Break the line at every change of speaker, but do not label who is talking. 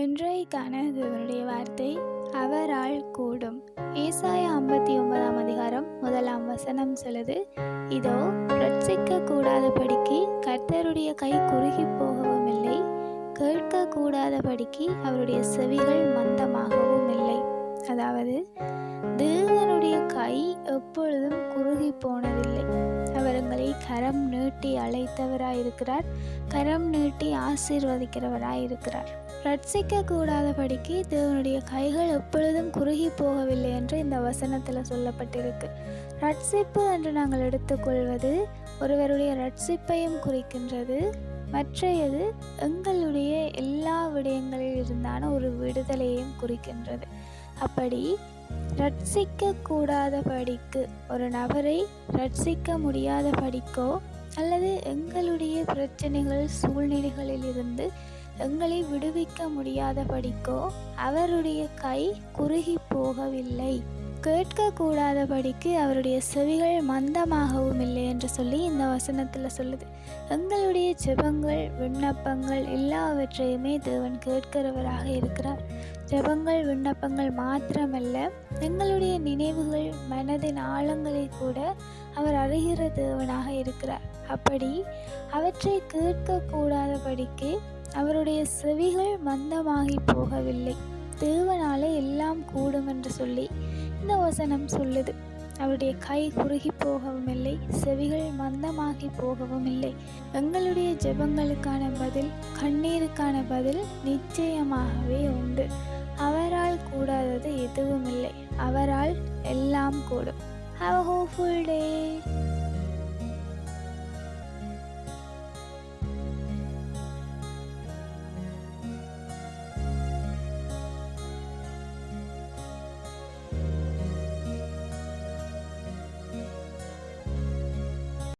இன்றைக்கான தேவனுடைய வார்த்தை அவரால் கூடும். ஏசாயா 59 அதிகாரம் 1 சொல்லுது, இதோ ரட்சிக்க கூடாதபடிக்கு கர்த்தருடைய கை குறுகி போகவும் இல்லை, கேட்க கூடாதபடிக்கு அவருடைய செவிகள் மந்தமாகவும் இல்லை. அதாவது தேவனுடைய கை எப்பொழுதும் குறுகி போனதில்லை. அவர் எங்களை கரம் நீட்டி அழைத்தவராயிருக்கிறார், கரம் நீட்டி ஆசீர்வதிக்கிறவராயிருக்கிறார். ரட்சிக்க கூடாதபடிக்கு தேவனுடைய கைகள் எப்பொழுதும் குறுகி போகவில்லை என்று இந்த வசனத்தில் சொல்லப்பட்டிருக்கு. ரட்சிப்பு என்று நாங்கள் எடுத்துக்கொள்வது ஒருவருடைய ரட்சிப்பையும் குறிக்கின்றது, மற்றையது எங்களுடைய எல்லா விடயங்களில் இருந்தான ஒரு விடுதலையையும் குறிக்கின்றது. அப்படி ரட்சிக்க கூடாதபடிக்கு ஒரு நபரை ரட்சிக்க முடியாதபடிக்கோ அல்லது எங்களுடைய பிரச்சனைகள் சூழ்நிலைகளில் இருந்து எங்களை விடுவிக்க முடியாதபடிக்கோ அவருடைய கை குறுகி போகவில்லை, கேட்க கூடாதபடிக்கு அவருடைய செவிகள் மந்தமாகவும் இல்லை என்று சொல்லி இந்த வசனத்தில் சொல்லுது. எங்களுடைய ஜெபங்கள் விண்ணப்பங்கள் எல்லாவற்றையுமே தேவன் கேட்கிறவராக இருக்கிறார். ஜெபங்கள் விண்ணப்பங்கள் மாத்திரமல்ல, எங்களுடைய நினைவுகள் மனதின் ஆழங்களை கூட அவர் அறிகிற தேவனாக இருக்கிறார். அப்படி அவற்றை கேட்க கூடாதபடிக்கு அவருடைய செவிகள் மந்தமாகி போகவில்லை. தேவனால எல்லாம் கூடும் என்று சொல்லி இந்த வசனம் சொல்லுது. அவருடைய கை குறுகி போகவும் இல்லை, செவிகள் மந்தமாகி போகவும் இல்லை. எங்களுடைய ஜெபங்களுக்கான பதில், கண்ணீருக்கான பதில் நிச்சயமாகவே உண்டு. அவரால் கூடாதது எதுவும் இல்லை. அவரால் எல்லாம் கூடும். Have a hopeful day.